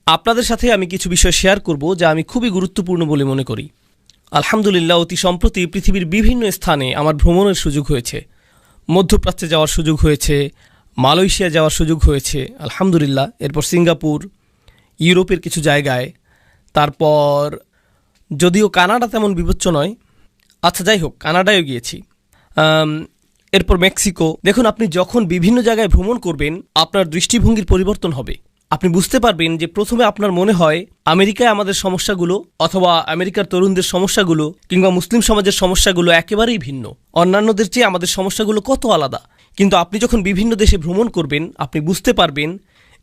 আপনাদের সাথে আমি কিছু বিষয় শেয়ার করব যা আমি খুবই গুরুত্বপূর্ণ বলে মনে করি। আলহামদুলিল্লাহ, অতি সম্প্রতি পৃথিবীর বিভিন্ন স্থানে আমার ভ্রমণের সুযোগ হয়েছে। মধ্যপ্রাচ্যে যাওয়ার সুযোগ হয়েছে, মালয়েশিয়া যাওয়ার সুযোগ হয়েছে আলহামদুলিল্লাহ, এরপর সিঙ্গাপুর, ইউরোপের কিছু জায়গায়, তারপর যদিও কানাডা তেমন বিবেচ্য নয়, আচ্ছা যাই হোক, কানাডায়ও গিয়েছি, এরপর মেক্সিকো। দেখুন, আপনি যখন বিভিন্ন জায়গায় ভ্রমণ করবেন আপনার দৃষ্টিভঙ্গির পরিবর্তন হবে। আপনি বুঝতে পারবেন যে প্রথমে আপনার মনে হয় আমেরিকায় আমাদের সমস্যাগুলো অথবা আমেরিকার তরুণদের সমস্যাগুলো কিংবা মুসলিম সমাজের সমস্যাগুলো একেবারেই ভিন্ন, অন্যান্যদের চেয়ে আমাদের সমস্যাগুলো কত আলাদা। কিন্তু আপনি যখন বিভিন্ন দেশে ভ্রমণ করবেন আপনি বুঝতে পারবেন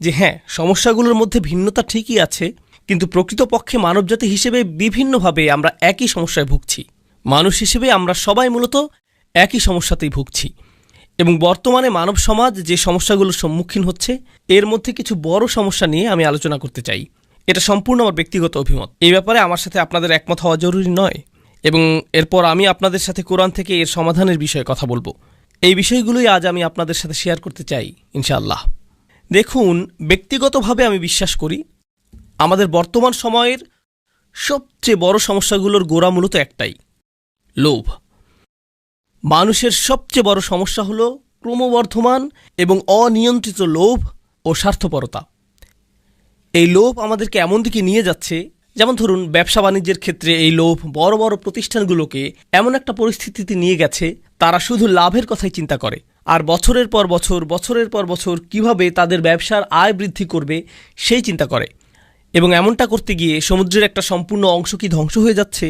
যে হ্যাঁ, সমস্যাগুলোর মধ্যে ভিন্নতা ঠিকই আছে, কিন্তু প্রকৃতপক্ষে মানবজাতি হিসেবে বিভিন্নভাবে আমরা একই সমস্যায় ভুগছি। মানুষ হিসেবে আমরা সবাই মূলত একই সমস্যাতেই ভুগছি। এবং বর্তমানে মানব সমাজ যে সমস্যাগুলোর সম্মুখীন হচ্ছে এর মধ্যে কিছু বড় সমস্যা নিয়ে আমি আলোচনা করতে চাই। এটা সম্পূর্ণ আমার ব্যক্তিগত অভিমত। এই ব্যাপারে আমার সাথে আপনাদের একমত হওয়া জরুরি নয়, এবং এরপর আমি আপনাদের সাথে কোরআন থেকে এর সমাধানের বিষয়ে কথা বলবো। এই বিষয়গুলোই আজ আমি আপনাদের সাথে শেয়ার করতে চাই ইনশাআল্লাহ। দেখুন, ব্যক্তিগতভাবে আমি বিশ্বাস করি আমাদের বর্তমান সময়ের সবচেয়ে বড় সমস্যাগুলোর গোড়া মূলত একটাই, লোভ। মানুষের সবচেয়ে বড় সমস্যা হলো ক্রমবর্ধমান এবং অনিয়ন্ত্রিত লোভ ও স্বার্থপরতা। এই লোভ আমাদেরকে এমন দিকে নিয়ে যাচ্ছে, যেমন ধরুন ব্যবসা বাণিজ্যের ক্ষেত্রে এই লোভ বড় বড় প্রতিষ্ঠানগুলোকে এমন একটা পরিস্থিতিতে নিয়ে গেছে তারা শুধু লাভের কথাই চিন্তা করে, আর বছরের পর বছর কিভাবে তাদের ব্যবসার আয় বৃদ্ধি করবে সেই চিন্তা করে। এবং এমনটা করতে গিয়ে সমুদ্রের একটা সম্পূর্ণ অংশ কি ধ্বংস হয়ে যাচ্ছে,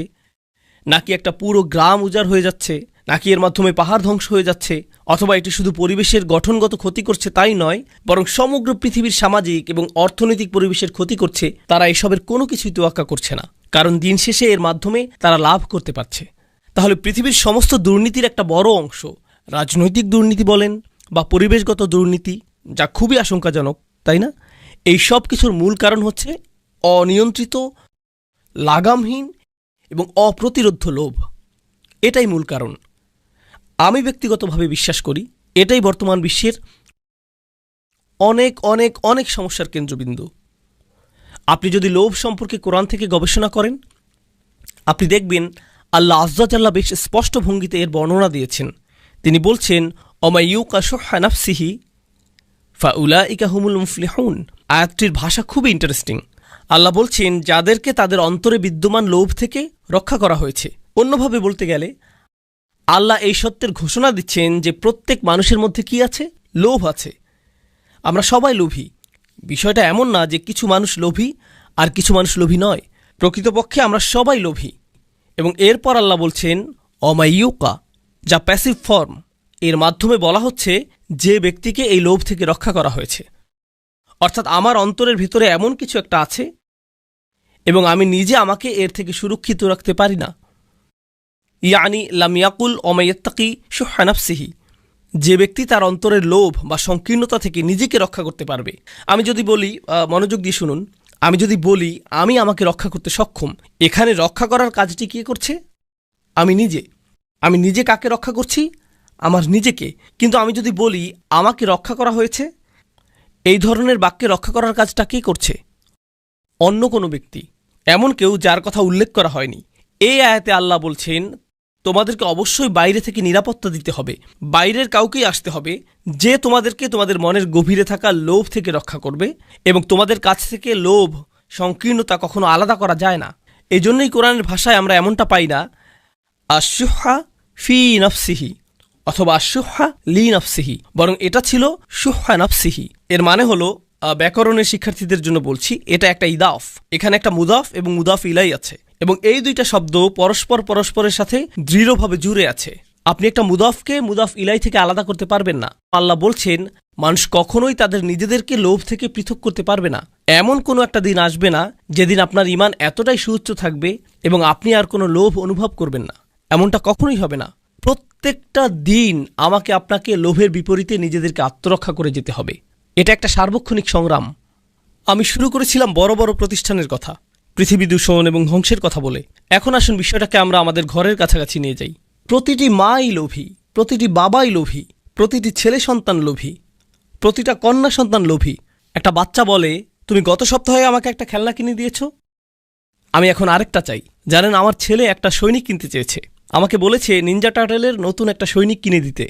নাকি একটা পুরো গ্রাম উজাড় হয়ে যাচ্ছে, নাকি এর মাধ্যমে পাহাড় ধ্বংস হয়ে যাচ্ছে, অথবা এটি শুধু পরিবেশের গঠনগত ক্ষতি করছে তাই নয়, বরং সমগ্র পৃথিবীর সামাজিক এবং অর্থনৈতিক পরিবেশের ক্ষতি করছে, তারা এসবের কোনো কিছুই তোয়াক্কা করছে না, কারণ দিন শেষে এর মাধ্যমে তারা লাভ করতে পারছে। তাহলে পৃথিবীর সমস্ত দুর্নীতির একটা বড় অংশ, রাজনৈতিক দুর্নীতি বলেন বা পরিবেশগত দুর্নীতি, যা খুবই আশঙ্কাজনক, তাই না? এই সব কিছুর মূল কারণ হচ্ছে অনিয়ন্ত্রিত, লাগামহীন এবং অপ্রতিরোধ্য লোভ। এটাই মূল কারণ। আমি ব্যক্তিগতভাবে বিশ্বাস করি এটাই বর্তমান বিশ্বের অনেক অনেক অনেক সমস্যার কেন্দ্রবিন্দু। আপনি যদি লোভ সম্পর্কে কোরআন থেকে গবেষণা করেন আপনি দেখবেন আল্লাহ আযজা জাল্লা বেশ স্পষ্ট ভঙ্গিতে এর বর্ণনা দিয়েছেন। তিনি বলছেন, ওমা ইউকা শুহা নাফসিহি ফাউলাইকা হুমুল মুফলিহুন। আয়াতটির ভাষা খুবই ইন্টারেস্টিং। আল্লাহ বলছেন যাদেরকে তাদের অন্তরে বিদ্যমান লোভ থেকে রক্ষা করা হয়েছে। অন্যভাবে বলতে গেলে আল্লাহ এই সত্যের ঘোষণা দিচ্ছেন যে প্রত্যেক মানুষের মধ্যে কি আছে? লোভ আছে। আমরা সবাই লোভী। বিষয়টা এমন না যে কিছু মানুষ লোভী আর কিছু মানুষ লোভী নয়। প্রকৃতপক্ষে আমরা সবাই লোভী। এবং এরপর আল্লাহ বলছেন অমাইয়ুকা, যা প্যাসিভ ফর্ম। এর মাধ্যমে বলা হচ্ছে যে ব্যক্তিকে এই লোভ থেকে রক্ষা করা হয়েছে, অর্থাৎ আমার অন্তরের ভিতরে এমন কিছু একটা আছে এবং আমি নিজে আমাকে এর থেকে সুরক্ষিত রাখতে পারি না। ইয়ানি লাম ইয়াকুল ওমাইয়াত্তাকি শুহা নাফসিহি, যে ব্যক্তি তার অন্তরের লোভ বা সংকীর্ণতা থেকে নিজেকে রক্ষা করতে পারবে। আমি যদি বলি, মনোযোগ দিয়ে শুনুন, আমি যদি বলি আমি আমাকে রক্ষা করতে সক্ষম, এখানে রক্ষা করার কাজটি কে করছে? আমি নিজে। আমি নিজে কাকে রক্ষা করছি? আমার নিজেকে। কিন্তু আমি যদি বলি আমাকে রক্ষা করা হয়েছে, এই ধরনের বাক্যে রক্ষা করার কাজটা কে করছে? অন্য কোনো ব্যক্তি, এমন কেউ যার কথা উল্লেখ করা হয়নি। এই আয়াতে আল্লাহ বলছেন তোমাদেরকে অবশ্যই বাইরে থেকে নিরাপত্তা দিতে হবে, বাইরের কাউকেই আসতে হবে যে তোমাদেরকে তোমাদের মনের গভীরে থাকা লোভ থেকে রক্ষা করবে, এবং তোমাদের কাছ থেকে লোভ, সংকীর্ণতা কখনো আলাদা করা যায় না। এই জন্যই কোরআনের ভাষায় আমরা এমনটা পাই না আশুহা ফি নফসিহি অথবা আশুহা লি নফসিহি, বরং এটা ছিল শুহা নফসিহি। এর মানে হলো, ব্যাকরণের শিক্ষার্থীদের জন্য বলছি, এটা একটা ইদাফ। এখানে একটা মুদাফ এবং মুদাফ ইলাই আছে, এবং এই দুইটা শব্দ পরস্পরের সাথে দৃঢ়ভাবে জুড়ে আছে। আপনি একটা মুদাফকে মুদাফ ইলাই থেকে আলাদা করতে পারবেন না। আল্লাহ বলছেন মানুষ কখনোই তাদের নিজেদেরকে লোভ থেকে পৃথক করতে পারবে না। এমন কোনো একটা দিন আসবে না যেদিন আপনার ঈমান এতটাই সুউচ্চ থাকবে এবং আপনি আর কোনো লোভ অনুভব করবেন না। এমনটা কখনোই হবে না। প্রত্যেকটা দিন আমাকে আপনাকে লোভের বিপরীতে নিজেদেরকে আত্মরক্ষা করে যেতে হবে। এটা একটা সার্বক্ষণিক সংগ্রাম। আমি শুরু করেছিলাম বড় বড় প্রতিষ্ঠানের কথা, পৃথিবী দূষণ এবং ধ্বংসের কথা বলে। এখন আসুন বিষয়টাকে আমরা আমাদের ঘরের কাছাকাছি নিয়ে যাই। প্রতিটি মাই লোভী, প্রতিটি বাবাই লোভী, প্রতিটি ছেলে সন্তান লোভী, প্রতিটা কন্যা সন্তান লোভী। একটা বাচ্চা বলে তুমি গত সপ্তাহে আমাকে একটা খেলনা কিনে দিয়েছ, আমি এখন আরেকটা চাই। জানেন, আমার ছেলে একটা সৈনিক কিনতে চেয়েছে, আমাকে বলেছে নিনজা টার্টেলের নতুন একটা সৈনিক কিনে দিতে।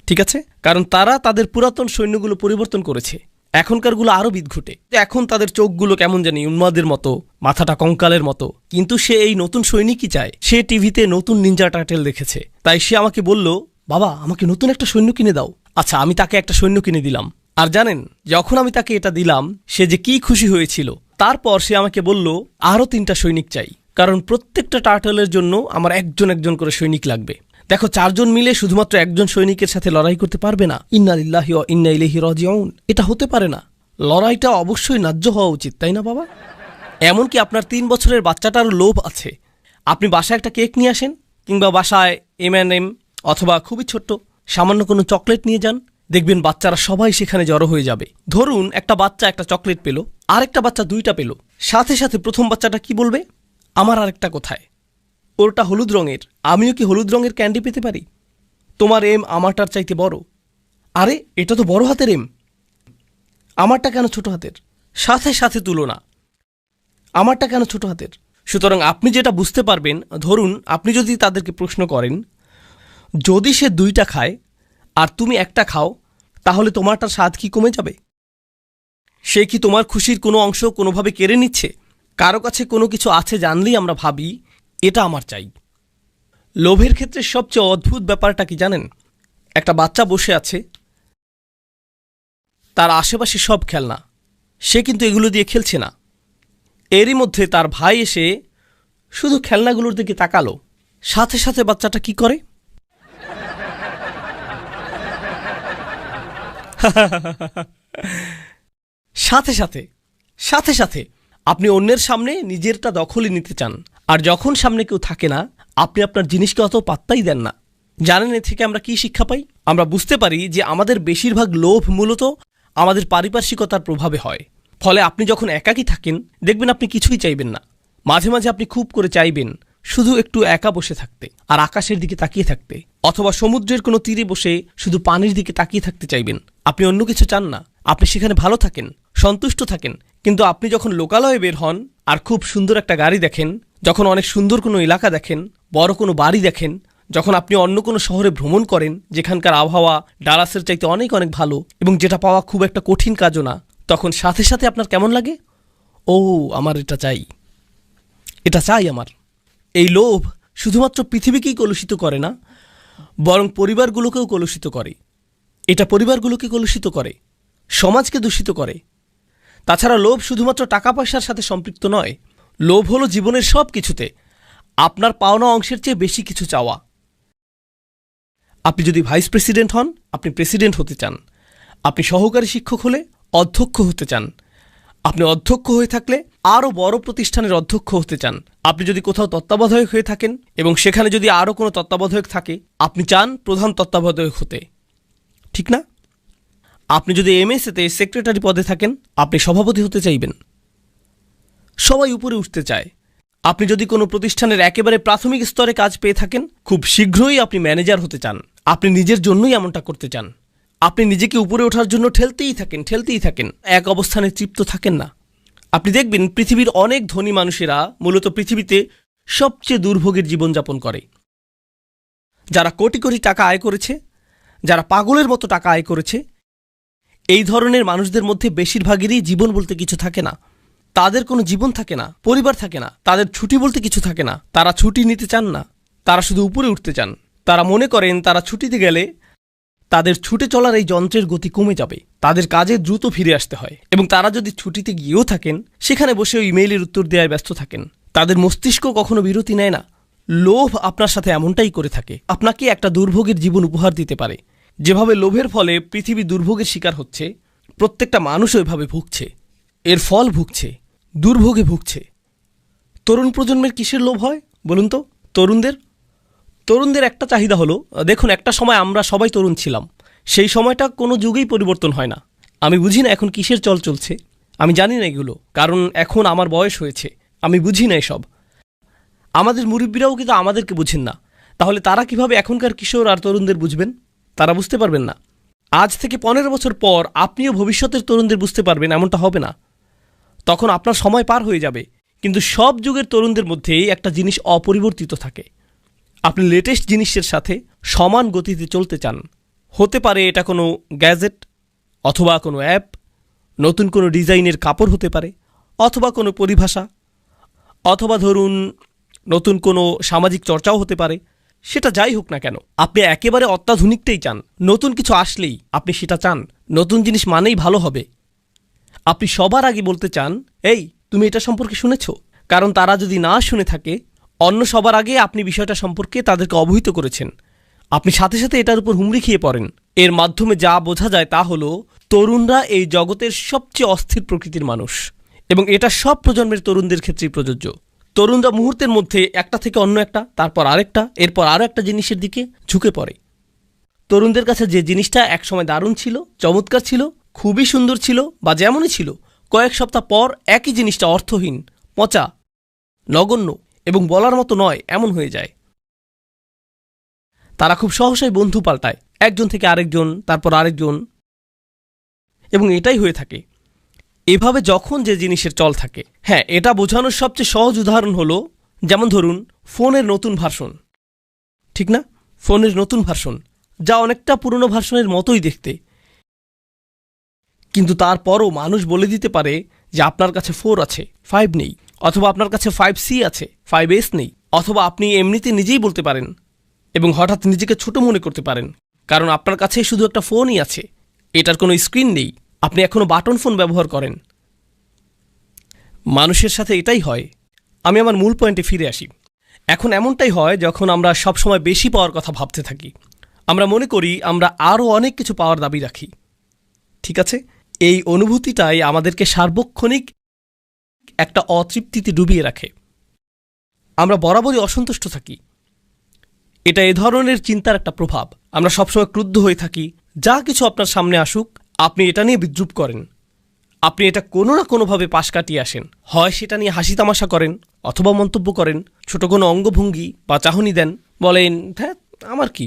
ঠিক আছে, কারণ তারা তাদের পুরাতন সৈন্যগুলো পরিবর্তন করেছে, এখনকারগুলো আরও বিদঘুটে। এখন তাদের চোখগুলো কেমন জানি উন্মাদের মতো, মাথাটা কঙ্কালের মতো। কিন্তু সে এই নতুন সৈনিকই চায়। সে টিভিতে নতুন নিনজা টার্টেল দেখেছে, তাই সে আমাকে বলল, বাবা আমাকে নতুন একটা সৈন্য কিনে দাও। আচ্ছা, আমি তাকে একটা সৈন্য কিনে দিলাম। আর জানেন, যখন আমি তাকে এটা দিলাম সে যে কি খুশি হয়েছিল। তারপর সে আমাকে বলল আরও 3টা সৈনিক চাই, কারণ প্রত্যেকটা টার্টলের জন্য আমার একজন একজন করে সৈনিক লাগবে। দেখো, 4 জন মিলে শুধুমাত্র একজন সৈনিকের সাথে লড়াই করতে পারবে না। ইন্না লিল্লাহি ওয়া ইন্না ইলাইহি রাজিউন, এটা হতে পারে না। লড়াইটা অবশ্যই ন্যায্য হওয়া উচিত, তাই না বাবা? এমনকি আপনার 3 বছরের বাচ্চাটারও লোভ আছে। আপনি বাসায় একটা কেক নিয়ে আসেন, কিংবা বাসায় M&M অথবা খুবই ছোট্ট সামান্য কোনো চকলেট নিয়ে যান, দেখবেন বাচ্চারা সবাই সেখানে জড়ো হয়ে যাবে। ধরুন একটা বাচ্চা একটা চকলেট পেল, আরেকটা বাচ্চা 2টা পেল, সাথে সাথে প্রথম বাচ্চাটা কি বলবে? আমার আরেকটা কোথায়? ওরটা হলুদ রঙের, আমিও কি হলুদ রঙের ক্যান্ডি পেতে পারি? তোমার এম আমারটার চাইতে বড়। আরে এটা তো বড় হাতের এম, আমারটা কেন ছোট হাতের? সাথে সাথে তুলনা, আমারটা কেন ছোট হাতের? সুতরাং আপনি যেটা বুঝতে পারবেন, ধরুন আপনি যদি তাদেরকে প্রশ্ন করেন, যদি সে 2টা খায় আর তুমি একটা খাও, তাহলে তোমারটার স্বাদ কি কমে যাবে? সে কি তোমার খুশির কোনো অংশ কোনোভাবে কেড়ে নিচ্ছে? কারো কাছে কোনো কিছু আছে জানলেই আমরা ভাবি এটা আমার চাই। লোভের ক্ষেত্রে সবচেয়ে অদ্ভুত ব্যাপারটা কি জানেন? একটা বাচ্চা বসে আছে, তার আশেপাশে সব খেলনা, সে কিন্তু এগুলো দিয়ে খেলছে না। এরই মধ্যে তার ভাই এসে শুধু খেলনাগুলোর দিকে তাকালো, সাথে সাথে বাচ্চাটা কি করে? সাথে সাথে সাথে সাথে আপনি অন্যের সামনে নিজেরটা দখলই নিতে চান, আর যখন সামনে কেউ থাকে না আপনি আপনার জিনিসকে অত পাত্তাই দেন না। জানেন এ থেকে আমরা কি শিক্ষা পাই? আমরা বুঝতে পারি যে আমাদের বেশিরভাগ লোভ মূলত আমাদের পারিপার্শ্বিকতার প্রভাবে হয়। ফলে আপনি যখন একাকী থাকেন দেখবেন আপনি কিছুই চাইবেন না। মাঝে মাঝে আপনি খুব করে চাইবেন শুধু একটু একা বসে থাকতে আর আকাশের দিকে তাকিয়ে থাকতে, অথবা সমুদ্রের কোনো তীরে বসে শুধু পানির দিকে তাকিয়ে থাকতে চাইবেন। আপনি অন্য কিছু চান না, আপনি সেখানে ভালো থাকেন, সন্তুষ্ট থাকেন। কিন্তু আপনি যখন লোকালয়ে বের হন আর খুব সুন্দর একটা গাড়ি দেখেন, যখন অনেক সুন্দর কোনো এলাকা দেখেন, বড় কোনো বাড়ি দেখেন, যখন আপনি অন্য কোনো শহরে ভ্রমণ করেন যেখানকার আবহাওয়া ডালাসের চাইতে অনেক অনেক ভালো এবং যেটা পাওয়া খুব একটা কঠিন কাজও না, তখন সাথে সাথে আপনার কেমন লাগে? ও, আমার এটা চাই, এটা চাই আমার। এই লোভ শুধুমাত্র পৃথিবীকেই কলুষিত করে না, বরং পরিবারগুলোকেও কলুষিত করে। এটা পরিবারগুলোকে কলুষিত করে, সমাজকে দূষিত করে। তাছাড়া লোভ শুধুমাত্র টাকা পয়সার সাথে সম্পৃক্ত নয়, লোভ হলো জীবনের সব কিছুতে আপনার পাওনা অংশের চেয়ে বেশি কিছু চাওয়া। আপনি যদি ভাইস প্রেসিডেন্ট হন, আপনি প্রেসিডেন্ট হতে চান। আপনি সহকারী শিক্ষক হলে অধ্যক্ষ হতে চান। আপনি অধ্যক্ষ হয়ে থাকলে আরও বড় প্রতিষ্ঠানের অধ্যক্ষ হতে চান। আপনি যদি কোথাও তত্ত্বাবধায়ক হয়ে থাকেন এবং সেখানে যদি আরও কোনো তত্ত্বাবধায়ক থাকে, আপনি চান প্রধান তত্ত্বাবধায়ক হতে, ঠিক না? আপনি যদি এমএসএতে সেক্রেটারি পদে থাকেন, আপনি সভাপতি হতে চাইবেন। সবাই উপরে উঠতে চায়। আপনি যদি কোনো প্রতিষ্ঠানের একেবারে প্রাথমিক স্তরে কাজ পেয়ে থাকেন, খুব শীঘ্রই আপনি ম্যানেজার হতে চান। আপনি নিজের জন্যই এমনটা করতে চান। আপনি নিজেকে উপরে ওঠার জন্য ঠেলতেই থাকেন, এক অবস্থানে তৃপ্ত থাকেন না। আপনি দেখবেন পৃথিবীর অনেক ধনী মানুষেরা মূলত পৃথিবীতে সবচেয়ে দুর্ভোগের জীবনযাপন করে। যারা কোটি কোটি টাকা আয় করেছে, যারা পাগলের মতো টাকা আয় করেছে, এই ধরনের মানুষদের মধ্যে বেশিরভাগেরই জীবন বলতে কিছু থাকে না। তাদের কোনো জীবন থাকে না, পরিবার থাকে না, তাদের ছুটি বলতে কিছু থাকে না। তারা ছুটি নিতে চান না, তারা শুধু উপরে উঠতে চান। তারা মনে করেন তারা ছুটিতে গেলে তাদের ছুটে চলার এই যন্ত্রের গতি কমে যাবে, তাদের কাজে দ্রুত ফিরে আসতে হয়। এবং তারা যদি ছুটিতে গিয়েও থাকেন, সেখানে বসেও ইমেইলের উত্তর দেওয়ায় ব্যস্ত থাকেন। তাদের মস্তিষ্ক কখনো বিরতি নেয় না। লোভ আপনার সাথে এমনটাই করে থাকে, আপনাকে একটা দুর্ভোগের জীবন উপহার দিতে পারে। যেভাবে লোভের ফলে পৃথিবী দুর্ভোগের শিকার হচ্ছে, প্রত্যেকটা মানুষ ওইভাবে ভুগছে, এর ফল ভুগছে, দুর্ভোগে ভুগছে। তরুণ প্রজন্মের কিসের লোভ হয় বলুন তো? তরুণদের একটা চাহিদা হলো, দেখুন একটা সময় আমরা সবাই তরুণ ছিলাম, সেই সময়টা কোনো যুগেই পরিবর্তন হয় না। আমি বুঝি না এখন কিসের চল চলছে, আমি জানি না এগুলো, কারণ এখন আমার বয়স হয়েছে, আমি বুঝি না এসব। আমাদের মুরব্বীরাও কিন্তু আমাদেরকে বুঝেন না, তাহলে তারা কিভাবে এখনকার কিশোর আর তরুণদের বুঝবেন? তারা বুঝতে পারবেন না। আজ থেকে 15 বছর পর আপনিও ভবিষ্যতের তরুণদের বুঝতে পারবেন, এমনটা হবে না। তখন আপনার সময় পার হয়ে যাবে। কিন্তু সব যুগের তরুণদের মধ্যেই একটা জিনিস অপরিবর্তিত থাকে, আপনি লেটেস্ট জিনিসের সাথে সমান গতিতে চলতে চান। হতে পারে এটা কোনো গ্যাজেট, অথবা কোনো অ্যাপ, নতুন কোনো ডিজাইনের কাপড় হতে পারে, অথবা কোনো পরিভাষা, অথবা ধরুন নতুন কোনো সামাজিক চর্চাও হতে পারে। সেটা যাই হোক না কেন, আপনি একেবারে অত্যাধুনিকটাই চান। নতুন কিছু আসলেই আপনি সেটা চান। নতুন জিনিস মানেই ভালো হবে। আপনি সবার আগে বলতে চান, এই তুমি এটা সম্পর্কে শুনেছ? কারণ তারা যদি না শুনে থাকে, অন্য সবার আগে আপনি বিষয়টা সম্পর্কে তাদেরকে অবহিত করেছেন। আপনি সাথে সাথে এটার উপর হুমড়ি খেয়ে পড়েন। এর মাধ্যমে যা বোঝা যায় তা হলো, তরুণরা এই জগতের সবচেয়ে অস্থির প্রকৃতির মানুষ, এবং এটা সব প্রজন্মের তরুণদের ক্ষেত্রেই প্রযোজ্য। তরুণরা মুহূর্তের মধ্যে একটা থেকে অন্য একটা, তারপর আরেকটা, এরপর আরও একটা জিনিসের দিকে ঝুঁকে পড়ে। তরুণদের কাছে যে জিনিসটা একসময় দারুণ ছিল, চমৎকার ছিল, খুবই সুন্দর ছিল, বা যেমনই ছিল, কয়েক সপ্তাহ পর একই জিনিসটা অর্থহীন, পচা, নগণ্য এবং বলার মতো নয় এমন হয়ে যায়। তারা খুব সহসাই বন্ধু পাল্টায়, একজন থেকে আরেকজন, তারপর আরেকজন, এবং এটাই হয়ে থাকে। এভাবে যখন যে জিনিসের চল থাকে, হ্যাঁ, এটা বোঝানোর সবচেয়ে সহজ উদাহরণ হলো, যেমন ধরুন ফোনের নতুন ভার্সন, ঠিক না? ফোনের নতুন ভার্সন, যা অনেকটা পুরনো ভার্সনের মতোই দেখতে, কিন্তু তারপরও মানুষ বলে দিতে পারে যে আপনার কাছে 4 আছে, 5 নেই, অথবা আপনার কাছে 5C আছে, 5S নেই, অথবা আপনি এমনিতে নিজেই বলতে পারেন এবং হঠাৎ নিজেকে ছোট মনে করতে পারেন, কারণ আপনার কাছে শুধু একটা ফোনই আছে, এটার কোনো স্ক্রিন নেই, আপনি এখনও বাটন ফোন ব্যবহার করেন। মানুষের সাথে এটাই হয়। আমি আমার মূল পয়েন্টে ফিরে আসি। এখন এমনটাই হয় যখন আমরা সবসময় বেশি পাওয়ার কথা ভাবতে থাকি। আমরা মনে করি আমরা আরও অনেক কিছু পাওয়ার দাবি রাখি, ঠিক আছে? এই অনুভূতিটাই আমাদেরকে সার্বক্ষণিক একটা অতৃপ্তিতে ডুবিয়ে রাখে। আমরা বরাবরই অসন্তুষ্ট থাকি। এটা এ ধরনের চিন্তার একটা প্রভাব। আমরা সবসময় ক্রুদ্ধ হয়ে থাকি। যা কিছু আপনার সামনে আসুক, আপনি এটা নিয়ে বিদ্রূপ করেন। আপনি এটা কোনো না কোনোভাবে পাশ কাটিয়ে আসেন। হয় সেটা নিয়ে হাসি তামাশা করেন, অথবা মন্তব্য করেন, ছোট কোনো অঙ্গভঙ্গি বা চাহনি দেন, বলেন হ্যাঁ আমার কি।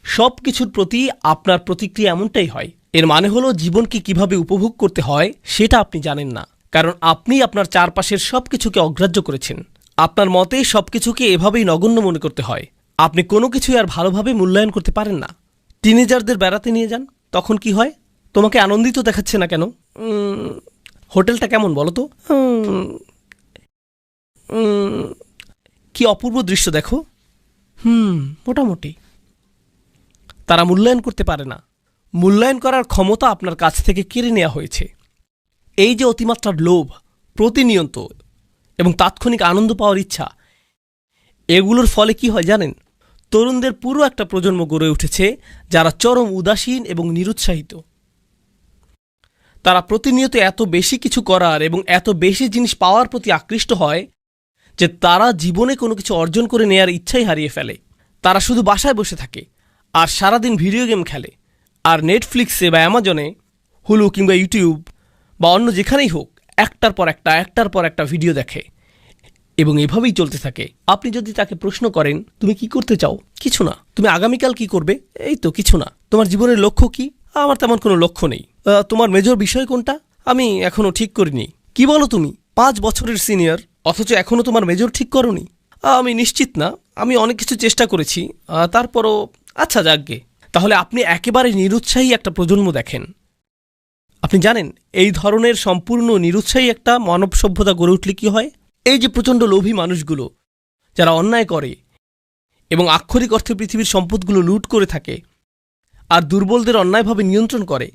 সব কিছুর প্রতি আপনার প্রতিক্রিয়া এমনটাই হয়। এর মানে হলো, জীবনকে কিভাবে উপভোগ করতে হয় সেটা আপনি জানেন না, কারণ আপনি আপনার চারপাশের সব কিছুকে অগ্রাহ্য করেছেন। আপনার মতে সব কিছুকে এভাবেই নগণ্য মনে করতে হয়। আপনি কোনো কিছুই আর ভালোভাবে মূল্যায়ন করতে পারেন না। টিনেজারদের বেড়াতে নিয়ে যান, তখন কি হয়? তোমাকে আনন্দিত দেখাচ্ছে না কেন? হোটেলটা কেমন বলো তো? কি অপূর্ব দৃশ্য দেখো। মোটামুটি। তারা মূল্যায়ন করতে পারে না। মূল্যায়ন করার ক্ষমতা আপনার কাছ থেকে কেড়ে নেওয়া হয়েছে। এই যে অতিমাত্রার লোভ, প্রতিনিয়ত এবং তাৎক্ষণিক আনন্দ পাওয়ার ইচ্ছা, এগুলোর ফলে কি হয় জানেন? তরুণদের পুরো একটা প্রজন্ম গড়ে উঠেছে যারা চরম উদাসীন এবং নিরুৎসাহিত। তারা প্রতিনিয়ত এত বেশি কিছু করার এবং এত বেশি জিনিস পাওয়ার প্রতি আকৃষ্ট হয় যে তারা জীবনে কোনো কিছু অর্জন করে নেয়ার ইচ্ছাই হারিয়ে ফেলে। তারা শুধু বাসায় বসে থাকে আর সারাদিন ভিডিও গেম খেলে, আর নেটফ্লিক্সে বা অ্যামাজনে, হুলু কিংবা ইউটিউব বা অন্য যেখানেই হোক একটার পর একটা ভিডিও দেখে, এবং এভাবেই চলতে থাকে। আপনি যদি তাকে প্রশ্ন করেন তুমি কি করতে চাও? কিছু না। তুমি আগামীকাল কি করবে? এই তো কিছু না। তোমার জীবনের লক্ষ্য কি? আমার তেমন কোনো লক্ষ্য নেই। তোমার মেজর বিষয় কোনটা? আমি এখনো ঠিক করিনি। কি বলো তুমি? 5 বছরের সিনিয়র, অথচ এখনো তোমার মেজর ঠিক করনি? আমি নিশ্চিত না, আমি অনেক কিছু চেষ্টা করেছি, তারপরও আচ্ছা যাকগে। তাহলে আপনি একেবারে নিরুৎসাহী একটা প্রজন্ম দেখেন। আপনি জানেন এই ধরনের সম্পূর্ণ নিরুৎসাহী একটা মানব সভ্যতা গড়ে উঠলে কি হয়? এই যে প্রচণ্ড লোভী মানুষগুলো যারা অন্যায় করে এবং আক্ষরিক অর্থে পৃথিবীর সম্পদগুলো লুট করে থাকে আর দুর্বলদের অন্যায়ভাবে নিয়ন্ত্রণ করে,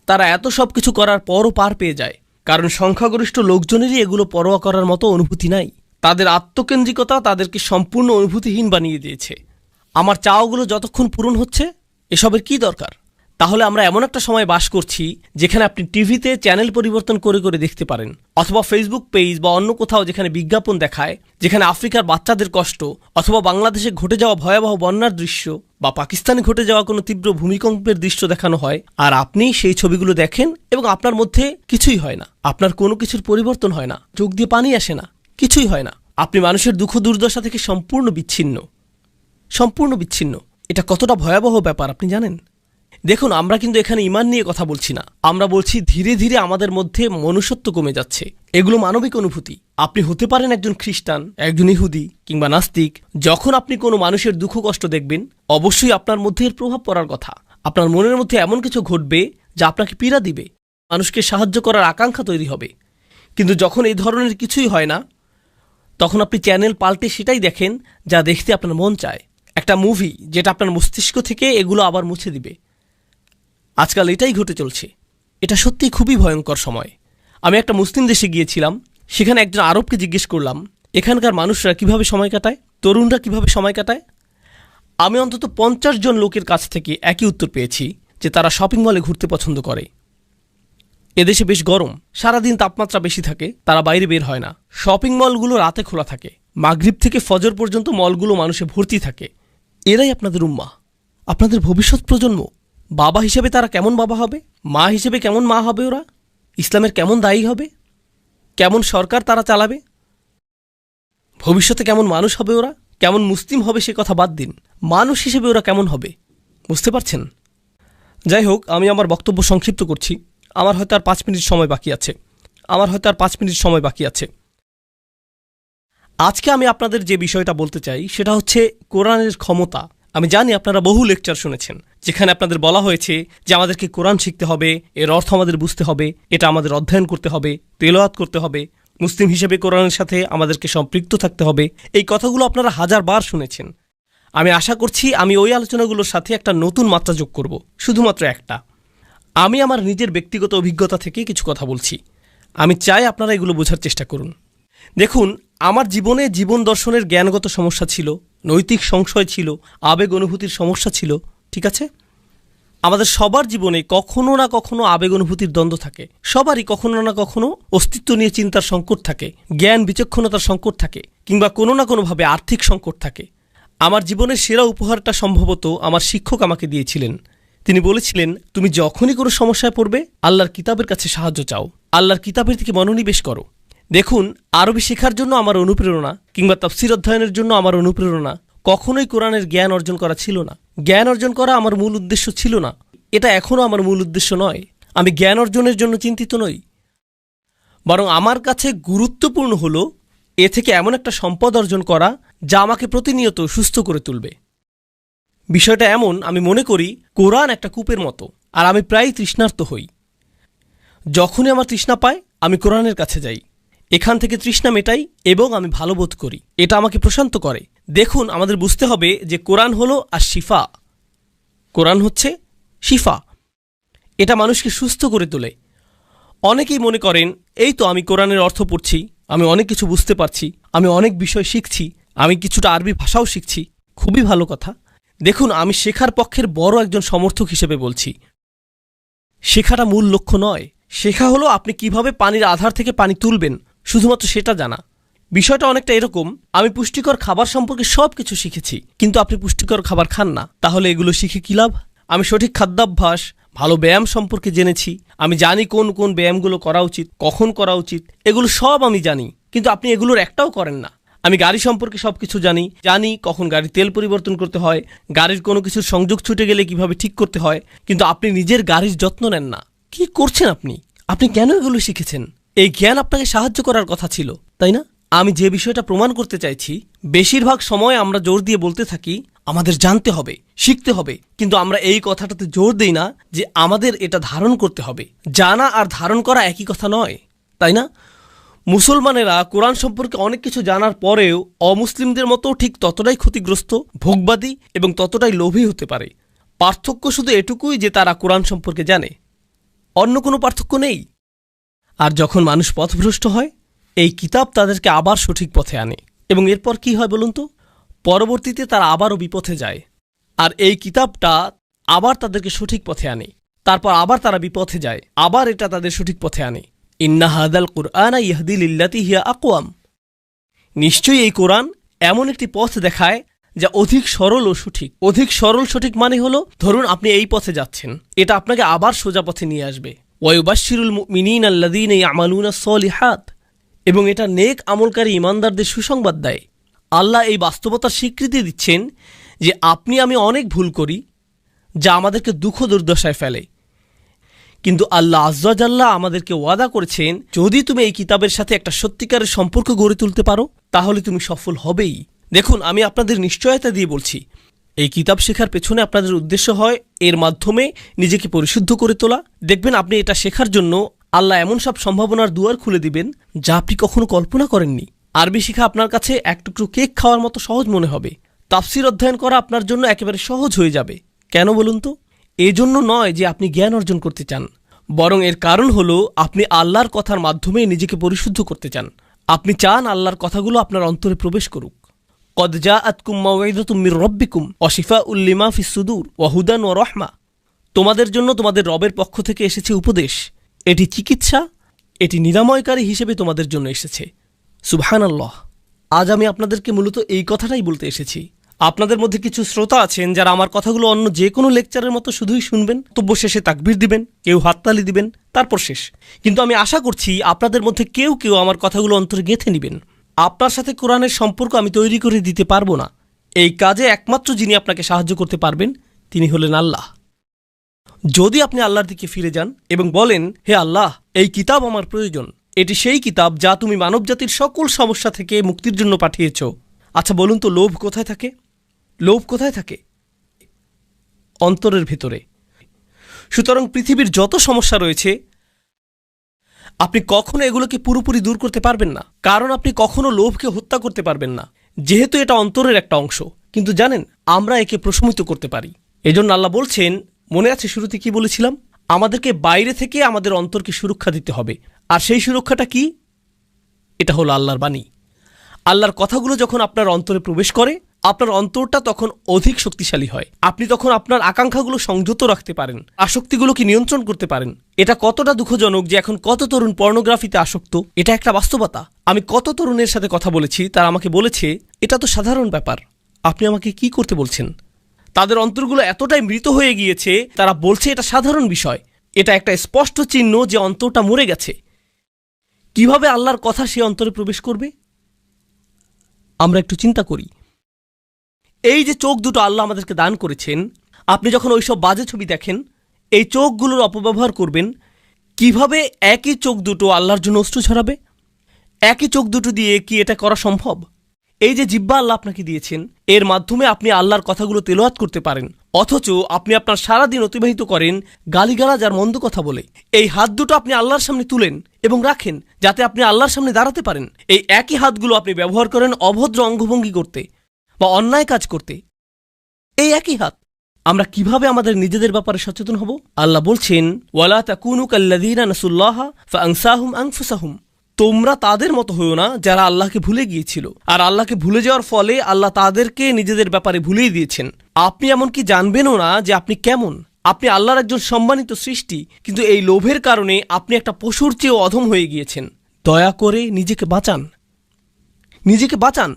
তারা এত সব কিছু করার পরও পার পেয়ে যায়, কারণ সংখ্যাগরিষ্ঠ লোকজনেরই এগুলো পরোয়া করার মতো অনুভূতি নাই। তাদের আত্মকেন্দ্রিকতা তাদেরকে সম্পূর্ণ অনুভূতিহীন বানিয়ে দিয়েছে। আমার চাওয়াগুলো যতক্ষণ পূরণ হচ্ছে, এসবের কি দরকার? তাহলে আমরা এমন একটা সময় বাস করছি যেখানে আপনি টিভিতে চ্যানেল পরিবর্তন করে করে দেখতে পারেন, অথবা ফেসবুক পেজ বা অন্য কোথাও যেখানে বিজ্ঞাপন দেখায়, যেখানে আফ্রিকার বাচ্চাদের কষ্ট, অথবা বাংলাদেশে ঘটে যাওয়া ভয়াবহ বন্যার দৃশ্য, বা পাকিস্তানে ঘটে যাওয়া কোনো তীব্র ভূমিকম্পের দৃশ্য দেখানো হয়, আর আপনি সেই ছবিগুলো দেখেন এবং আপনার মধ্যে কিছুই হয় না। আপনার কোনো কিছুর পরিবর্তন হয় না, চোখ দিয়ে পানি আসে না, কিছুই হয় না। আপনি মানুষের দুঃখ দুর্দশা থেকে সম্পূর্ণ বিচ্ছিন্ন। এটা কতটা ভয়াবহ ব্যাপার আপনি জানেন? দেখুন, আমরা কিন্তু এখানে ঈমান নিয়ে কথা বলছি না, আমরা বলছি ধীরে ধীরে আমাদের মধ্যে মনুষ্যত্ব কমে যাচ্ছে। এগুলো মানবিক অনুভূতি। আপনি হতে পারেন একজন খ্রিস্টান, একজন ইহুদি কিংবা নাস্তিক। যখন আপনি কোনো মানুষের দুঃখ কষ্ট দেখবেন, অবশ্যই আপনার মধ্যে এর প্রভাব পড়ার কথা। আপনার মনের মধ্যে এমন কিছু ঘটবে যা আপনাকে পীড়া দিবে, মানুষকে সাহায্য করার আকাঙ্ক্ষা তৈরি হবে। কিন্তু যখন এই ধরনের কিছুই হয় না, তখন আপনি চ্যানেল পাল্টে সেটাই দেখেন যা দেখতে আপনার মন চায়। একটা মুভি যেটা আপনার মস্তিষ্ক থেকে এগুলো আবার মুছে দিবে। আজকাল এটাই ঘটে চলছে। এটা সত্যিই খুবই ভয়ঙ্কর সময়। আমি একটা মুসলিম দেশে গিয়েছিলাম, সেখানে একজন আরবকে জিজ্ঞেস করলাম এখানকার মানুষরা কিভাবে সময় কাটায়, তরুণরা কিভাবে সময় কাটায়। আমি অন্তত 50 জন লোকের কাছ থেকে একই উত্তর পেয়েছি যে তারা শপিং মলে ঘুরতে পছন্দ করে। এদেশে বেশ গরম, সারাদিন তাপমাত্রা বেশি থাকে, তারা বাইরে বের হয় না। শপিং মলগুলো রাতে খোলা থাকে, মাগরিব থেকে ফজর পর্যন্ত মলগুলো মানুষে ভর্তি থাকে। এরাই আপনাদের উম্মাহ, আপনাদের ভবিষ্যৎ প্রজন্ম। বাবা হিসেবে তারা কেমন বাবা হবে, মা হিসেবে কেমন মা হবে, ওরা ইসলামের কেমন দায়ী হবে, কেমন সরকার তারা চালাবে, ভবিষ্যতে কেমন মানুষ হবে ওরা, কেমন মুসলিম হবে সে কথা বাদ দিন, মানুষ হিসেবে ওরা কেমন হবে, বুঝতে পারছেন? যাই হোক, আমি আমার বক্তব্য সংক্ষিপ্ত করছি। আমার হয়তো আর 5 মিনিট সময় বাকি আছে। আজকে আমি আপনাদের যে বিষয়টা বলতে চাই সেটা হচ্ছে কোরআনের ক্ষমতা। আমি জানি আপনারা বহু লেকচার শুনেছেন যেখানে আপনাদের বলা হয়েছে যে আমাদেরকে কোরআন শিখতে হবে, এর অর্থ আমাদের বুঝতে হবে, এটা আমাদের অধ্যয়ন করতে হবে, তেলাওয়াত করতে হবে, মুসলিম হিসেবে কোরআনের সাথে আমাদেরকে সম্পৃক্ত থাকতে হবে। এই কথাগুলো আপনারা 1000 বার শুনেছেন। আমি আশা করছি আমি ওই আলোচনাগুলোর সাথে একটা নতুন মাত্রা যোগ করব, শুধুমাত্র একটা। আমি আমার নিজের ব্যক্তিগত অভিজ্ঞতা থেকে কিছু কথা বলছি। আমি চাই আপনারা এগুলো বোঝার চেষ্টা করুন। দেখুন, আমার জীবনে জীবন দর্শনের জ্ঞানগত সমস্যা ছিল, নৈতিক সংশয় ছিল, আবেগ অনুভূতির সমস্যা ছিল, ঠিক আছে? আমাদের সবার জীবনে কখনো না কখনো আবেগ অনুভূতির দ্বন্দ্ব থাকে। সবারই কখনো না কখনো অস্তিত্ব নিয়ে চিন্তার সংকট থাকে, জ্ঞান বিচক্ষণতার সংকট থাকে, কিংবা কোনো না কোনোভাবে আর্থিক সংকট থাকে। আমার জীবনের সেরা উপহারটা সম্ভবত আমার শিক্ষক আমাকে দিয়েছিলেন। তিনি বলেছিলেন, তুমি যখনই কোনো সমস্যায় পড়বে আল্লাহর কিতাবের কাছে সাহায্য চাও, আল্লাহর কিতাবের দিকে মনোনিবেশ করো। দেখুন, আরবি শেখার জন্য আমার অনুপ্রেরণা কিংবা তাফসীর অধ্যয়নের জন্য আমার অনুপ্রেরণা কখনোই কোরআনের জ্ঞান অর্জন করা ছিল না। জ্ঞান অর্জন করা আমার মূল উদ্দেশ্য ছিল না, এটা এখনও আমার মূল উদ্দেশ্য নয়। আমি জ্ঞান অর্জনের জন্য চিন্তিত নই, বরং আমার কাছে গুরুত্বপূর্ণ হলো এ থেকে এমন একটা সম্পদ অর্জন করা যা আমাকে প্রতিনিয়ত সুস্থ করে তুলবে। বিষয়টা এমন, আমি মনে করি কোরআন একটা কূপের মতো, আর আমি প্রায়ই তৃষ্ণার্ত হই। যখনই আমার তৃষ্ণা পায় আমি কোরআনের কাছে যাই, এখান থেকে তৃষ্ণা মেটাই এবং আমি ভালো বোধ করি। এটা আমাকে প্রশান্ত করে। দেখুন, আমাদের বুঝতে হবে যে কোরআন হলো আর শিফা। কোরআন হচ্ছে শিফা, এটা মানুষকে সুস্থ করে তোলে। অনেকেই মনে করেন এই তো আমি কোরআনের অর্থ পড়ছি, আমি অনেক কিছু বুঝতে পারছি, আমি অনেক বিষয় শিখছি, আমি কিছুটা আরবি ভাষাও শিখছি, খুবই ভালো কথা। দেখুন, আমি শেখার পক্ষের বড় একজন সমর্থক হিসেবে বলছি, শেখাটা মূল লক্ষ্য নয়। শেখা হলো আপনি কিভাবে পানির আধার থেকে পানি তুলবেন, শুধুমাত্র সেটা জানা। বিষয়টা অনেকটা এরকম, আমি পুষ্টিকর খাবার সম্পর্কে সব কিছু শিখেছি, কিন্তু আপনি পুষ্টিকর খাবার খান না, তাহলে এগুলো শিখে কী লাভ? আমি সঠিক খাদ্যাভ্যাস, ভালো ব্যায়াম সম্পর্কে জেনেছি, আমি জানি কোন কোন ব্যায়ামগুলো করা উচিত, কখন করা উচিত, এগুলো সব আমি জানি, কিন্তু আপনি এগুলোর একটাও করেন না। আমি গাড়ি সম্পর্কে সব কিছু জানি কখন গাড়ির তেল পরিবর্তন করতে হয়, গাড়ির কোনো কিছুর সংযোগ ছুটে গেলে কিভাবে ঠিক করতে হয়, কিন্তু আপনি নিজের গাড়ির যত্ন নেন না। কি করছেন আপনি? আপনি কেন এগুলো শিখেছেন? এই জ্ঞান আপনাকে সাহায্য করার কথা ছিল, তাই না? আমি যে বিষয়টা প্রমাণ করতে চাইছি, বেশিরভাগ সময় আমরা জোর দিয়ে বলতে থাকি আমাদের জানতে হবে, শিখতে হবে, কিন্তু আমরা এই কথাটাতে জোর দেই না যে আমাদের এটা ধারণ করতে হবে। জানা আর ধারণ করা একই কথা নয়, তাই না? মুসলমানেরা কোরআন সম্পর্কে অনেক কিছু জানার পরেও অমুসলিমদের মতো ঠিক ততটাই ক্ষতিগ্রস্ত, ভোগবাদী এবং ততটাই লোভী হতে পারে। পার্থক্য শুধু এটুকুই যে তারা কোরআন সম্পর্কে জানে, অন্য কোনো পার্থক্য নেই। আর যখন মানুষ পথভ্রষ্ট হয়, এই কিতাব তাদেরকে আবার সঠিক পথে আনে, এবং এরপর কি হয় বলুন তো? পরবর্তীতে তারা আবারও বিপথে যায়, আর এই কিতাবটা আবার তাদেরকে সঠিক পথে আনে, তারপর আবার তারা বিপথে যায়, আবার এটা তাদের সঠিক পথে আনে। ইন্না হাদাল কুরআনা ইয়াহদি লিল্লাতি হিয়া আকওয়াম। নিশ্চয়ই এই কোরআন এমন একটি পথ দেখায় যা অধিক সরল ও সঠিক। অধিক সরল সঠিক মানে হলো, ধরুন আপনি এই পথে যাচ্ছেন, এটা আপনাকে আবার সোজা পথে নিয়ে আসবে। ওয়ায়ুবাশশিরুল মুমিনিনা আল্লাযীনা ইয়ামালুনাস সলিহাত, এবং এটা নেক আমলকারী ইমানদারদের সুসংবাদ দেয়। আল্লাহ এই বাস্তবতার স্বীকৃতি দিচ্ছেন যে আপনি আমি অনেক ভুল করি, যা আমাদেরকে দুঃখ দুর্দশায় ফেলে। কিন্তু আল্লাহ আজ্জা জাল্লা আমাদেরকে ওয়াদা করেছেন, যদি তুমি এই কিতাবের সাথে একটা সত্যিকারের সম্পর্ক গড়ে তুলতে পারো তাহলে তুমি সফল হবেই। দেখুন, আমি আপনাদের নিশ্চয়তা দিয়ে বলছি, এই কিতাব শেখার পেছনে আপনাদের উদ্দেশ্য হয় এর মাধ্যমে নিজেকে পরিশুদ্ধ করে তোলা। দেখবেন আপনি এটা শেখার জন্য আল্লাহ এমন সব সম্ভাবনার দুয়ার খুলে দিবেন যা আপনি কখনো কল্পনা করেননি। আরবি শেখা আপনার কাছে এক টুকরো কেক খাওয়ার মতো সহজ মনে হবে। তাফসির অধ্যয়ন করা আপনার জন্য একেবারে সহজ হয়ে যাবে। কেন বলুন তো? এজন্য নয় যে আপনি জ্ঞান অর্জন করতে চান, বরং এর কারণ হলো আপনি আল্লাহর কথার মাধ্যমে নিজেকে পরিশুদ্ধ করতে চান। আপনি চান আল্লাহর কথাগুলো আপনার অন্তরে প্রবেশ করুক। কদ জাআতকুম মাউইযাতুম মির রাব্বিকুম ওয়া শিফাউল লিমা ফিস সুদূর ওয়া হুদান ওয়া রাহমা। তোমাদের জন্য তোমাদের রবের পক্ষ থেকে এসেছে উপদেশ, এটি চিকিৎসা, এটি নিরাময়কারী হিসেবে তোমাদের জন্য এসেছে। সুবহানাল্লাহ। আজ আমি আপনাদেরকে মূলত এই কথাটাই বলতে এসেছি। আপনাদের মধ্যে কিছু শ্রোতা আছেন যারা আমার কথাগুলো অন্য যে কোনো লেকচারের মতো শুধুই শুনবেন, তব্য শেষে তাকবীর দিবেন, কেউ হাততালি দিবেন, তারপর শেষ। কিন্তু আমি আশা করছি আপনাদের মধ্যে কেউ কেউ আমার কথাগুলো অন্তরে গেঁথে নেবেন। আপনার সাথে কোরআনের সম্পর্ক আমি তৈরি করে দিতে পারবো না। এই কাজে একমাত্র যিনি আপনাকে সাহায্য করতে পারবেন তিনি হলেন আল্লাহ। যদি আপনি আল্লাহর দিকে ফিরে যান এবং বলেন, হে আল্লাহ, এই কিতাব আমার প্রয়োজন, এটি সেই কিতাব যা তুমি মানবজাতির সকল সমস্যা থেকে মুক্তির জন্য পাঠিয়েছ। আচ্ছা বলুন তো, লোভ কোথায় থাকে? লোভ কোথায় থাকে? অন্তরের ভেতরে। সুতরাং পৃথিবীর যত সমস্যা রয়েছে আপনি কখনো এগুলোকে পুরোপুরি দূর করতে পারবেন না, কারণ আপনি কখনো লোভকে হত্যা করতে পারবেন না, যেহেতু এটা অন্তরের একটা অংশ। কিন্তু জানেন, আমরা একে প্রশমিত করতে পারি। এজন্য আল্লাহ বলছেন, মনে আছে শুরুতে কি বলেছিলাম? আমাদেরকে বাইরে থেকে আমাদের অন্তরকে সুরক্ষা দিতে হবে। আর সেই সুরক্ষাটা কি? এটা হলো আল্লাহর বাণী। আল্লাহর কথাগুলো যখন আপনার অন্তরে প্রবেশ করে, আপনার অন্তরটা তখন অধিক শক্তিশালী হয়। আপনি তখন আপনার আকাঙ্ক্ষাগুলো সংযত রাখতে পারেন, আসক্তিগুলোকে নিয়ন্ত্রণ করতে পারেন। এটা কতটা দুঃখজনক যে এখন কত তরুণ পর্নোগ্রাফিতে আসক্ত। এটা একটা বাস্তবতা। আমি কত তরুণের সাথে কথা বলেছি, তারা আমাকে বলেছে এটা তো সাধারণ ব্যাপার, আপনি আমাকে কি করতে বলছেন? তাদের অন্তরগুলো এতটাই মৃত হয়ে গিয়েছে, তারা বলছে এটা সাধারণ বিষয়। এটা একটা স্পষ্ট চিহ্ন যে অন্তরটা মরে গেছে। কিভাবে আল্লাহর কথা সে অন্তরে প্রবেশ করবে? আমরা একটু চিন্তা করি। এই যে চোখ দুটো আল্লাহ আমাদেরকে দান করেছেন, আপনি যখন ওইসব বাজে ছবি দেখেন, এই চোখগুলোর অপব্যবহার করবেন, কিভাবে একই চোখ দুটো আল্লাহর জন্য অশ্রু ছড়াবে? একই চোখ দুটো দিয়ে কি এটা করা সম্ভব? এই যে জিহ্বা আল্লাহ আপনাকে দিয়েছেন, এর মাধ্যমে আপনি আল্লাহর কথাগুলো তেলাওয়াত করতে পারেন, অথচ আপনি আপনার সারাদিন অতিবাহিত করেন গালিগালাজ আর মন্দ কথা বলে। এই হাত দুটো আপনি আল্লাহর সামনে তুলেন এবং রাখেন যাতে আপনি আল্লাহর সামনে দাঁড়াতে পারেন। এই একই হাতগুলো আপনি ব্যবহার করেন অভদ্র অঙ্গভঙ্গি করতে বা অন্যায় কাজ করতে। এই একই হাত। আমরা কিভাবে আমাদের নিজেদের ব্যাপারে সচেতন হব? আল্লাহ বলছেন, ওয়ালা তাকুনু কাল্লাযীনা নাসুল্লাহা ফাআনসাহুম আনফুসাহুম। তোমরা তাদের মতো হইও না যারা আল্লাহকে ভুলে গিয়েছিল, আর আল্লাহকে ভুলে যাওয়ার ফলে আল্লাহ তাদেরকে নিজেদের ব্যাপারে ভুলিয়ে দিয়েছেন। আপনি এমনকি জানবেনও না যে আপনি কেমন। আপনি আল্লাহর একজন সম্মানিত সৃষ্টি, কিন্তু এই লোভের কারণে আপনি একটা পশুর চেয়েও অধম হয়ে গিয়েছেন। দয়া করে নিজেকে বাঁচান, নিজেকে বাঁচান।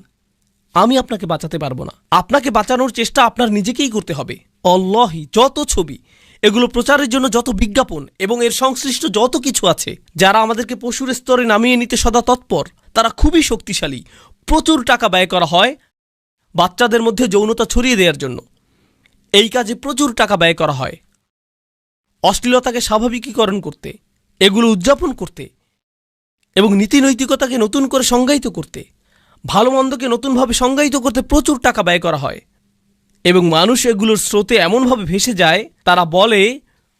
আমি আপনাকে বাঁচাতে পারবো না। আপনাকে বাঁচানোর চেষ্টা আপনার নিজেকেই করতে হবে। অল্লাহি, যত ছবি, এগুলো প্রচারের জন্য যত বিজ্ঞাপন এবং এর সংশ্লিষ্ট যত কিছু আছে, যারা আমাদেরকে পশুর স্তরে নামিয়ে নিতে সদা তৎপর, তারা খুবই শক্তিশালী। প্রচুর টাকা ব্যয় করা হয় বাচ্চাদের মধ্যে যৌনতা ছড়িয়ে দেওয়ার জন্য। এই কাজে প্রচুর টাকা ব্যয় করা হয় অশ্লীলতাকে স্বাভাবিকীকরণ করতে, এগুলো উদযাপন করতে এবং নীতি নৈতিকতাকে নতুন করে সংজ্ঞায়িত করতে, ভালো মন্দকে নতুনভাবে সংজ্ঞায়িত করতে প্রচুর টাকা ব্যয় করা হয়। এবং মানুষ এগুলোর স্রোতে এমনভাবে ভেসে যায়, তারা বলে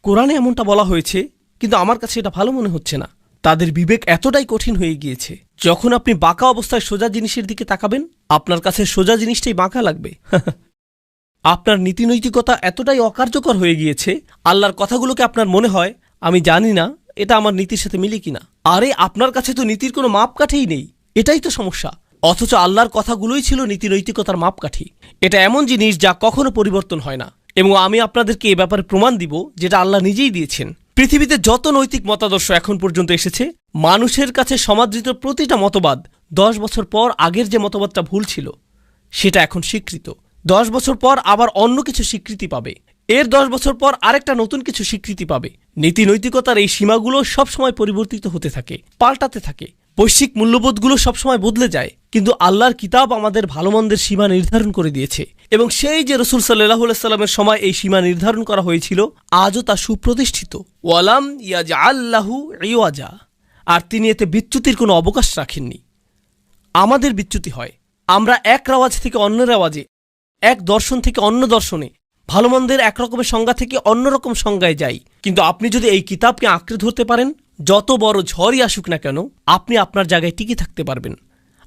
কোরআনে এমনটা বলা হয়েছে, কিন্তু আমার কাছে এটা ভালো মনে হচ্ছে না। তাদের বিবেক এতটাই কঠিন হয়ে গিয়েছে, যখন আপনি বাঁকা অবস্থায় সোজা জিনিসের দিকে তাকাবেন, আপনার কাছে সোজা জিনিসটাই বাঁকা লাগবে। আপনার নীতিনৈতিকতা এতটাই অকার্যকর হয়ে গিয়েছে, আল্লাহর কথাগুলোকে আপনার মনে হয় আমি জানি না এটা আমার নীতির সাথে মিলে কিনা। আরে আপনার কাছে তো নীতির কোনো মাপকাঠিই নেই, এটাই তো সমস্যা। অথচ আল্লাহর কথাগুলোই ছিল নীতিনৈতিকতার মাপকাঠি। এটা এমন জিনিস যা কখনো পরিবর্তন হয় না, এবং আমি আপনাদেরকে এ ব্যাপারে প্রমাণ দিব যেটা আল্লাহ নিজেই দিয়েছেন। পৃথিবীতে যত নৈতিক মতাদর্শ এখন পর্যন্ত এসেছে, মানুষের কাছে সমাদৃত প্রতিটা মতবাদ 10 বছর পর আগের যে মতবাদটা ভুল ছিল সেটা এখন স্বীকৃত। 10 বছর পর আবার অন্য কিছু স্বীকৃতি পাবে, এর 10 বছর পর আরেকটা নতুন কিছু স্বীকৃতি পাবে। নীতি নৈতিকতার এই সীমাগুলো সবসময় পরিবর্তিত হতে থাকে, পাল্টাতে থাকে। বৈশ্বিক মূল্যবোধগুলো সবসময় বদলে যায়, কিন্তু আল্লাহর কিতাব আমাদের ভালো মন্দের সীমা নির্ধারণ করে দিয়েছে, এবং সেই যে রাসূল সাল্লাল্লাহু আলাইহি সাল্লামের সময় এই সীমা নির্ধারণ করা হয়েছিল আজও তা সুপ্রতিষ্ঠিত। ওয়ালাম ইয়াজআল লাহু ইওয়াজা, আর তিনি এতে বিচ্যুতির কোনো অবকাশ রাখেননি। আমাদের বিচ্যুতি হয়, আমরা এক রেওয়াজ থেকে অন্য রেওয়াজে, এক দর্শন থেকে অন্য দর্শনে, ভালো মন্দের একরকমের সংজ্ঞা থেকে অন্যরকম সংজ্ঞায় যাই। কিন্তু আপনি যদি এই কিতাবকে আঁকড়ে ধরতে পারেন, যত বড় ঝড়ই আসুক না কেন আপনি আপনার জায়গায় টিকে থাকতে পারবেন,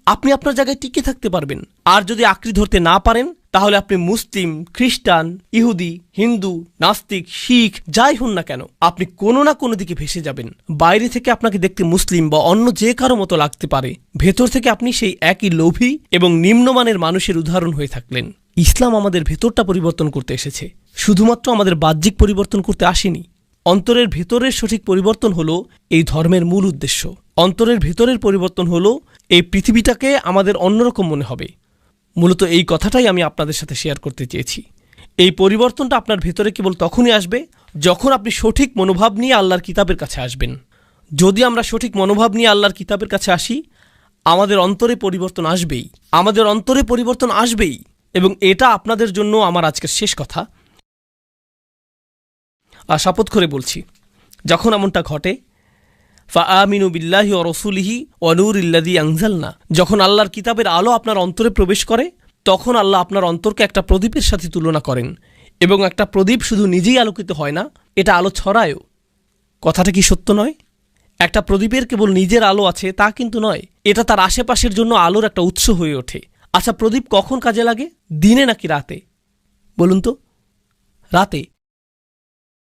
আপনি আপনার জায়গায় টিকে থাকতে পারবেন। আর যদি আঁকড়ে ধরতে না পারেন, তাহলে আপনি মুসলিম, খ্রিস্টান, ইহুদি, হিন্দু, নাস্তিক, শিখ যাই হন না কেন, আপনি কোনো না কোনো দিকে ভেসে যাবেন। বাইরে থেকে আপনাকে দেখতে মুসলিম বা অন্য যে কারো মতো লাগতে পারে, ভেতর থেকে আপনি সেই একই লোভী এবং নিম্নমানের মানুষের উদাহরণ হয়ে থাকলেন। ইসলাম আমাদের ভেতরটা পরিবর্তন করতে এসেছে, শুধুমাত্র আমাদের বাহ্যিক পরিবর্তন করতে আসেনি। অন্তরের ভেতরের সঠিক পরিবর্তন হলো এই ধর্মের মূল উদ্দেশ্য। অন্তরের ভেতরের পরিবর্তন হলো এই পৃথিবীটাকে আমাদের অন্যরকম মনে হবে। মূলত এই কথাটাই আমি আপনাদের সাথে শেয়ার করতে চেয়েছি। এই পরিবর্তনটা আপনার ভেতরে কেবল তখনই আসবে যখন আপনি সঠিক মনোভাব নিয়ে আল্লাহর কিতাবের কাছে আসবেন। যদি আমরা সঠিক মনোভাব নিয়ে আল্লাহর কিতাবের কাছে আসি, আমাদের অন্তরে পরিবর্তন আসবেই, আমাদের অন্তরে পরিবর্তন আসবেই। এবং এটা আপনাদের জন্য আমার আজকের শেষ কথা। শপথ করে বলছি, যখন এমনটা ঘটে, ফাআমিনু বিল্লাহি ওয়া রাসূলিহি ওয়া নূরিল্লাযী আনজালনা, যখন আল্লাহর কিতাবের আলো আপনার অন্তরে প্রবেশ করে, তখন আল্লাহ আপনার অন্তরকে একটা প্রদীপের সাথে তুলনা করেন। এবং একটা প্রদীপ শুধু নিজেই আলোকিত হয় না, এটা আলো ছড়ায়ও। কথাটা কি সত্য নয়? একটা প্রদীপের কেবল নিজের আলো আছে তা কিন্তু নয়, এটা তার আশেপাশের জন্য আলোর একটা উৎস হয়ে ওঠে। আচ্ছা, প্রদীপ কখন কাজে লাগে? দিনে নাকি রাতে? বলুন তো। রাতে।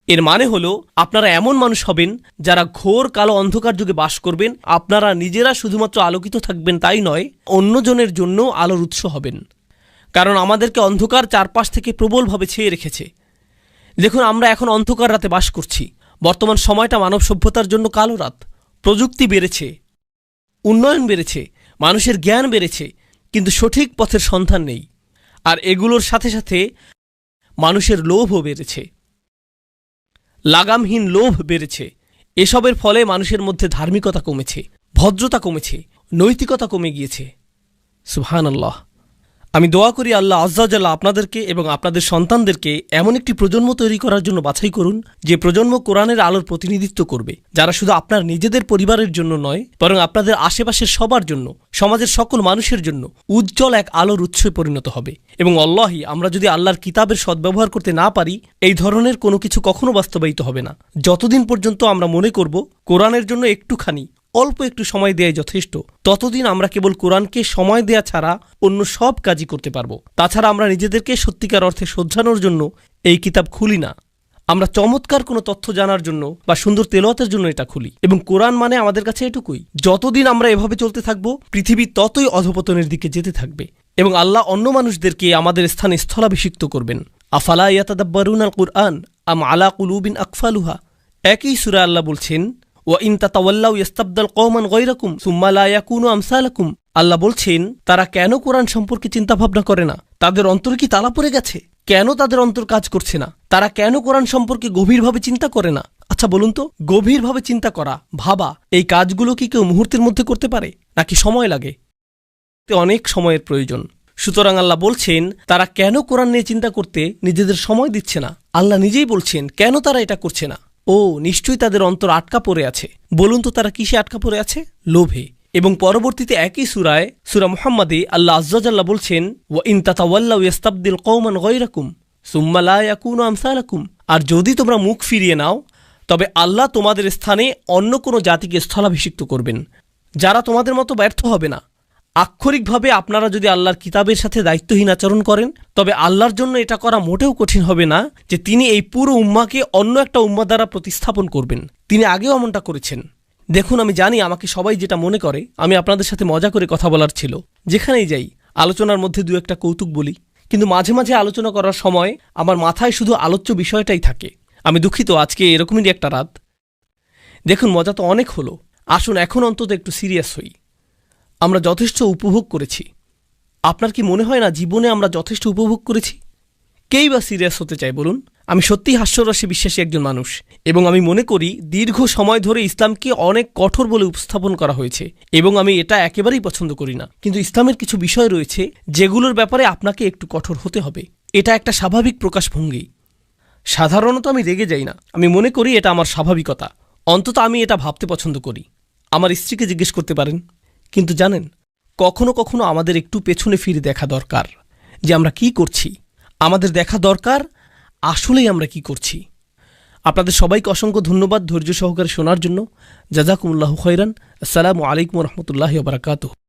এর মানে হলো আপনারা এমন মানুষ হবেন যারা ঘোর কালো অন্ধকার যুগে বাস করবেন। আপনারা নিজেরা শুধুমাত্র আলোকিত থাকবেন তাই নয়, অন্যজনের জন্য আলোর উৎস হবেন। কারণ আমাদেরকে অন্ধকার চারপাশ থেকে প্রবলভাবে ছেয়ে রেখেছে। দেখুন, আমরা এখন অন্ধকার রাতে বাস করছি। বর্তমান সময়টা মানব সভ্যতার জন্য কালো রাত। প্রযুক্তি বেড়েছে, উন্নয়ন বেড়েছে, মানুষের জ্ঞান বেড়েছে, কিন্তু সঠিক পথের সন্ধান নেই। আর এগুলোর সাথে সাথে মানুষের লোভও বেড়েছে, লাগামহীন লোভ বেড়েছে। এসবের ফলে মানুষের মধ্যে ধার্মিকতা কমেছে, ভদ্রতা কমেছে, নৈতিকতা কমে গিয়েছে। সুবহানাল্লাহ। আমি দোয়া করি আল্লাহ আজ্জা ওয়া জাল্লা আপনাদেরকে এবং আপনাদের সন্তানদেরকে এমন একটি প্রজন্ম তৈরি করার জন্য বাছাই করুন, যে প্রজন্ম কোরআনের আলোর প্রতিনিধিত্ব করবে, যারা শুধু আপনার নিজেদের পরিবারের জন্য নয়, বরং আপনাদের আশেপাশের সবার জন্য, সমাজের সকল মানুষের জন্য উজ্জ্বল এক আলোর উৎসে পরিণত হবে। এবং আল্লাহি, আমরা যদি আল্লাহর কিতাবের সদ্ব্যবহার করতে না পারি, এই ধরনের কোনো কিছু কখনো বাস্তবায়িত হবে না। যতদিন পর্যন্ত আমরা মনে করব কোরআনের জন্য একটুখানি, অল্প একটু সময় দেয়াই যথেষ্ট, ততদিন আমরা কেবল কোরআনকে সময় দেয়া ছাড়া অন্য সব কাজই করতে পারবো। তাছাড়া আমরা নিজেদেরকে সত্যিকার অর্থে শোধরানোর জন্য এই কিতাব খুলি না। আমরা চমৎকার কোনো তথ্য জানার জন্য বা সুন্দর তেলাওয়াতের জন্য এটা খুলি। এবং কোরআন মানে আমাদের কাছে এটুকুই। যতদিন আমরা এভাবে চলতে থাকবো, পৃথিবী ততই অধপতনের দিকে যেতে থাকবে এবং আল্লাহ অন্য মানুষদেরকে আমাদের স্থানে স্থলাভিষিক্ত করবেন। আফালা ইয়াতাদাব্বারুনাল কুরআন আম আলা কুলুবিন আকফালুহা। একই সূরা আল্লাহ বলছেন, ওয়া ইন তাতাওয়াল্লাউ ইস্তাবদাল কওমান গায়রাকুম সুম্মা লা ইয়াকুনু আমসালাকুম। আল্লাহ বলছেন, তারা কেন কোরআন সম্পর্কে চিন্তা ভাবনা করে না? তাদের অন্তর কি তালা পড়ে গেছে? কেন তাদের অন্তর কাজ করছে না? তারা কেন কোরআন সম্পর্কে গভীরভাবে চিন্তা করে না? আচ্ছা বলুন তো, গভীরভাবে চিন্তা করা, ভাবা, এই কাজগুলো কি কেউ মুহূর্তের মধ্যে করতে পারে, নাকি সময় লাগে? অনেক সময়ের প্রয়োজন। সুতরাং আল্লাহ বলছেন, তারা কেন কোরআন নিয়ে চিন্তা করতে নিজেদের সময় দিচ্ছে না? আল্লাহ নিজেই বলছেন কেন তারা এটা করছে না। ও, নিশ্চয়ই তাদের অন্তর আটকা পড়ে আছে। বলুন তো, তারা কিসে আটকা পড়ে আছে? লোভে। এবং পরবর্তীতে একই সূরায়, সূরা মুহাম্মাদে আল্লাহ আজ্জা ওয়া জাল্লা বলছেন, ওয়া ইন তাতাওয়াল্লাউ ইস্তাবদিল কওমান গায়রাকুম সুম্মা লা ইয়াকুনু আমসালাকুম। আর যদি তোমরা মুখ ফিরিয়ে নাও, তবে আল্লাহ তোমাদের স্থানে অন্য কোনো জাতিকে স্থলাভিষিক্ত করবেন, যারা তোমাদের মতো ব্যর্থ হবে না। আক্ষরিকভাবে আপনারা যদি আল্লাহর কিতাবের সাথে দায়িত্বহীন আচরণ করেন, তবে আল্লাহর জন্য এটা করা মোটেও কঠিন হবে না যে তিনি এই পুরো উম্মাহকে অন্য একটা উম্মাহ দ্বারা প্রতিস্থাপন করবেন। তিনি আগেও এমনটা করেছেন। দেখুন, আমি জানি আমাকে সবাই যেটা মনে করে আমি আপনাদের সাথে মজা করে কথা বলার ছিল। যেখানেই যাই আলোচনার মধ্যে দু একটা কৌতুক বলি, কিন্তু মাঝে মাঝে আলোচনা করার সময় আমার মাথায় শুধু আলোচ্য বিষয়টাই থাকে। আমি দুঃখিত, আজকে এরকমই একটা রাত। দেখুন, মজা তো অনেক হলো, আসুন এখন অন্তত একটু সিরিয়াস হই। আমরা যথেষ্ট উপভোগ করেছি। আপনার কি মনে হয় না জীবনে আমরা যথেষ্ট উপভোগ করেছি? কেই বা সিরিয়াস হতে চাই বলুন? আমি সত্যিই হাস্যরসে বিশ্বাসী একজন মানুষ, এবং আমি মনে করি দীর্ঘ সময় ধরে ইসলামকে অনেক কঠোর বলে উপস্থাপন করা হয়েছে, এবং আমি এটা একেবারেই পছন্দ করি না। কিন্তু ইসলামের কিছু বিষয় রয়েছে যেগুলোর ব্যাপারে আপনাকে একটু কঠোর হতে হবে। এটা একটা স্বাভাবিক প্রকাশভঙ্গি। সাধারণত আমি রেগে যাই না, আমি মনে করি এটা আমার স্বাভাবিকতা। অন্তত আমি এটা ভাবতে পছন্দ করি। আমার স্ত্রীকে জিজ্ঞেস করতে পারেন। কিন্তু জানেন, কখনো কখনো আমাদের একটু পেছনে ফিরে দেখা দরকার যে আমরা কি করছি। আমাদের দেখা দরকার আসলেই আমরা কি করছি। আপনাদের সবাইকে অসংখ্য ধন্যবাদ ধৈর্য সহকারে শোনার জন্য। জাযাকুমুল্লাহু খাইরান। আসসালামু আলাইকুম ওয়া রাহমাতুল্লাহি ওয়া বারাকাতুহু।